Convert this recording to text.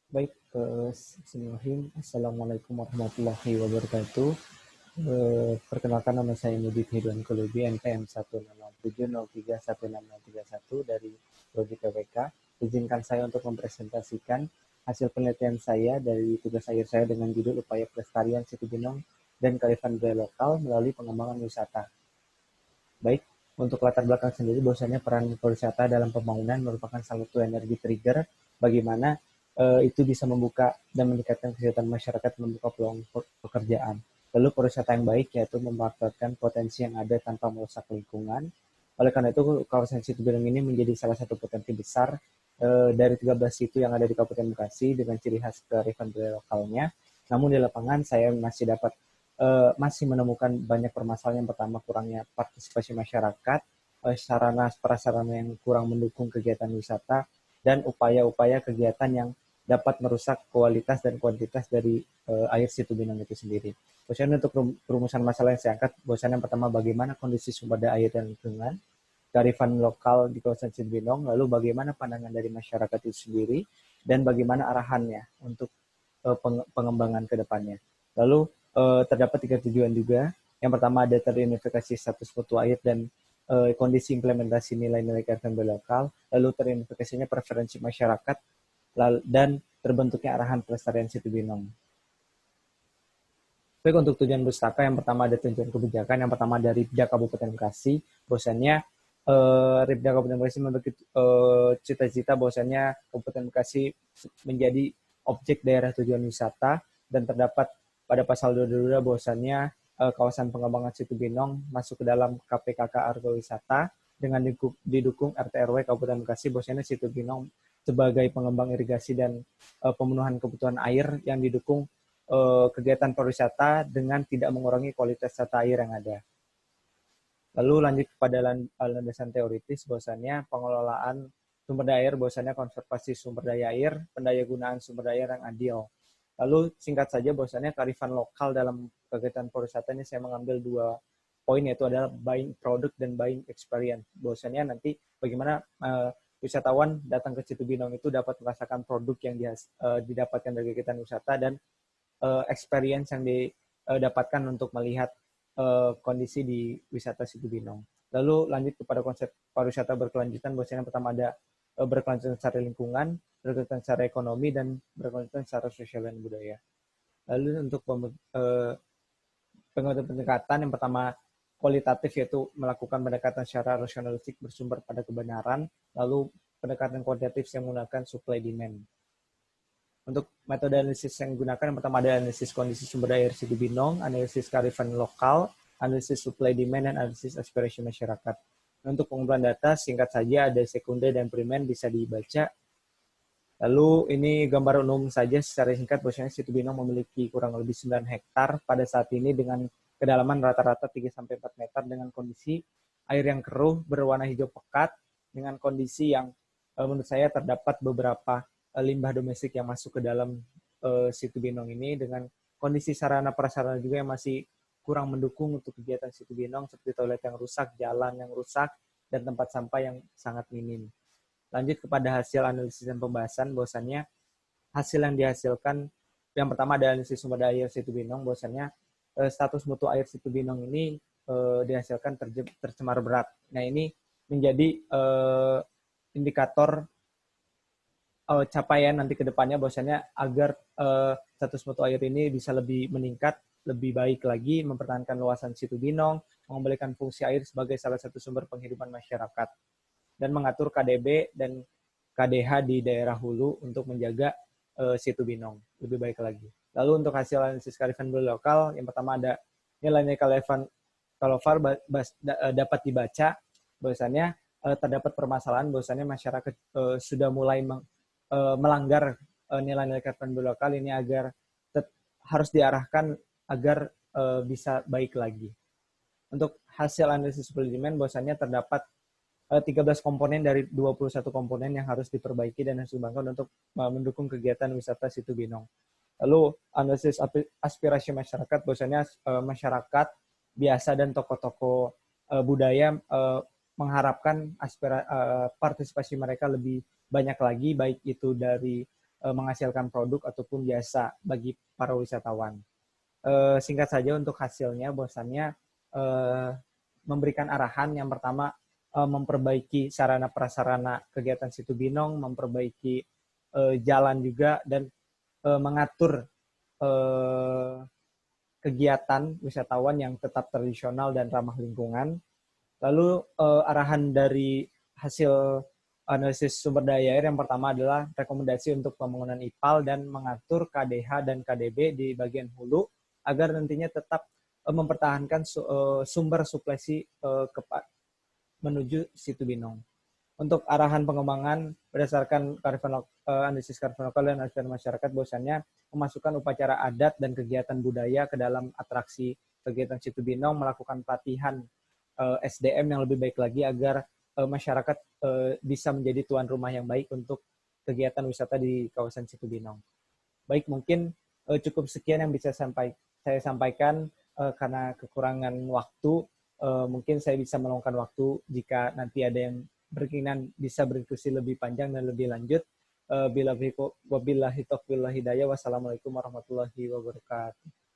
Baik, Bismillahirrahmanirrahim. Assalamualaikum warahmatullahi wabarakatuh. Perkenalkan nama saya Mudi Ridwan Kulubi, NPM 16070316031 dari Prodi PWK. Izinkan saya untuk mempresentasikan hasil penelitian saya dari tugas akhir saya dengan judul Upaya Pelestarian Situginong dan Kearifan Budaya Lokal melalui Pengembangan Wisata. Baik, untuk latar belakang sendiri, bahwasanya peran pariwisata dalam pembangunan merupakan salah satu energi trigger bagaimana itu bisa membuka dan meningkatkan kesehatan masyarakat, membuka peluang pekerjaan. Lalu pariwisata yang baik yaitu memanfaatkan potensi yang ada tanpa merusak lingkungan. Oleh karena itu, kawasan Situ Gendong ini menjadi salah satu potensi besar dari 13 situ yang ada di Kabupaten Bekasi dengan ciri khas kearifan budaya lokalnya. Namun di lapangan saya masih menemukan banyak permasalahan. Yang pertama, kurangnya partisipasi masyarakat, sarana prasarana yang kurang mendukung kegiatan wisata, dan upaya-upaya kegiatan yang dapat merusak kualitas dan kuantitas dari air Situ Gendong itu sendiri. Bahwasanya untuk perumusan masalah yang saya angkat, bahwasanya yang pertama bagaimana kondisi sumber daya air dan lingkungan, kearifan lokal di kawasan Situ Gendong, lalu bagaimana pandangan dari masyarakat itu sendiri, dan bagaimana arahannya untuk pengembangan ke depannya. Lalu terdapat 3 tujuan juga. Yang pertama ada teridentifikasi status mutu air dan kondisi implementasi nilai-nilai kearifan lokal, lalu teridentifikasinya preferensi masyarakat, dan terbentuknya arahan pelestarian Situ Gendong. Baik, untuk tujuan pustaka, yang pertama ada tujuan kebijakan. Yang pertama dari Ripda Kabupaten Bekasi, bahwasannya Ripda Kabupaten Bekasi memiliki cita-cita bahwasannya Kabupaten Bekasi menjadi objek daerah tujuan wisata, dan terdapat pada pasal 22 bahwasannya kawasan pengembangan Situ Gendong masuk ke dalam KPKK Argowisata dengan didukung RT RW Kabupaten Bekasi, bahwasannya Situ Gendong sebagai pengembang irigasi dan pemenuhan kebutuhan air yang didukung kegiatan pariwisata dengan tidak mengurangi kualitas tata air yang ada. Lalu lanjut kepada landasan teoritis, bahwasannya pengelolaan sumber daya air, bahwasannya konservasi sumber daya air, pendaya gunaan sumber daya yang adil. Lalu singkat saja, bahwasannya kearifan lokal dalam kegiatan pariwisata ini saya mengambil 2 poin, yaitu adalah buying product dan buying experience. Bahwasannya nanti bagaimana wisatawan datang ke Situ Gendong itu dapat merasakan produk yang didapatkan dari kegiatan wisata, dan experience yang didapatkan untuk melihat kondisi di wisata Situ Gendong. Lalu lanjut kepada konsep pariwisata berkelanjutan, bahwasanya yang pertama ada berkelanjutan secara lingkungan, berkelanjutan secara ekonomi, dan berkelanjutan secara sosial dan budaya. Lalu untuk pendekatan, yang pertama kualitatif, yaitu melakukan pendekatan secara rasionalistik bersumber pada kebenaran. Lalu pendekatan kuantitatif yang menggunakan supply demand. Untuk metode analisis yang digunakan, yang pertama ada analisis kondisi sumber daya Situ Gendong, analisis kearifan lokal, analisis supply demand, dan analisis aspirasi masyarakat. Untuk pengumpulan data, singkat saja ada sekunder dan primer, bisa dibaca. Lalu ini gambar umum saja secara singkat, bahwasanya Situ Gendong memiliki kurang lebih 9 hektar pada saat ini dengan kedalaman rata-rata 3-4 meter, dengan kondisi air yang keruh berwarna hijau pekat, dengan kondisi yang menurut saya terdapat beberapa limbah domestik yang masuk ke dalam Situ Gendong ini, dengan kondisi sarana prasarana juga yang masih kurang mendukung untuk kegiatan Situ Gendong, seperti toilet yang rusak, jalan yang rusak, dan tempat sampah yang sangat minim. Lanjut kepada hasil analisis dan pembahasan, bahwasannya hasil yang dihasilkan, yang pertama ada analisis sumber daya air Situ Gendong, bahwasannya status mutu air Situ Gendong ini dihasilkan tercemar berat. Nah, ini menjadi indikator capaian nanti ke depannya, bahwasannya agar status mutu air ini bisa lebih meningkat, lebih baik lagi, mempertahankan luasan Situ Gendong, mengembalikan fungsi air sebagai salah satu sumber penghidupan masyarakat, dan mengatur KDB dan KDH di daerah hulu untuk menjaga Situ Gendong lebih baik lagi. Lalu untuk hasil analisis kearifan budaya lokal, yang pertama ada nilai-nilai kearifan lokal dapat dibaca, bahwasannya terdapat permasalahan, bahwasannya masyarakat sudah mulai melanggar nilai-nilai kearifan budaya lokal ini, agar harus diarahkan agar bisa baik lagi. Untuk hasil analisis supply demand, bahwasannya terdapat 13 komponen dari 21 komponen yang harus diperbaiki dan harus dibangun untuk mendukung kegiatan wisata Situ Gendong. Lalu analisis aspirasi masyarakat, bahwasanya masyarakat biasa dan tokoh-tokoh budaya mengharapkan partisipasi mereka lebih banyak lagi, baik itu dari menghasilkan produk ataupun jasa bagi para wisatawan. Singkat saja untuk hasilnya, bahwasannya memberikan arahan yang pertama, memperbaiki sarana prasarana kegiatan Situ Binong, memperbaiki jalan juga, dan mengatur kegiatan wisatawan yang tetap tradisional dan ramah lingkungan. Lalu arahan dari hasil analisis sumber daya air yang pertama adalah rekomendasi untuk pembangunan IPAL dan mengatur KDH dan KDB di bagian hulu agar nantinya tetap mempertahankan sumber suplasi menuju Situ Binong. Untuk arahan pengembangan berdasarkan analisis kearifan lokal dan kearifan masyarakat, bahwasannya memasukkan upacara adat dan kegiatan budaya ke dalam atraksi kegiatan Situ Binong, melakukan pelatihan SDM yang lebih baik lagi agar masyarakat bisa menjadi tuan rumah yang baik untuk kegiatan wisata di kawasan Situ Binong. Baik, mungkin cukup sekian yang bisa saya sampaikan karena kekurangan waktu. Mungkin saya bisa meluangkan waktu jika nanti ada yang berkenan bisa berdiskusi lebih panjang dan lebih lanjut. Wabillahi taufiq wal hidayah. Wassalamualaikum warahmatullahi wabarakatuh.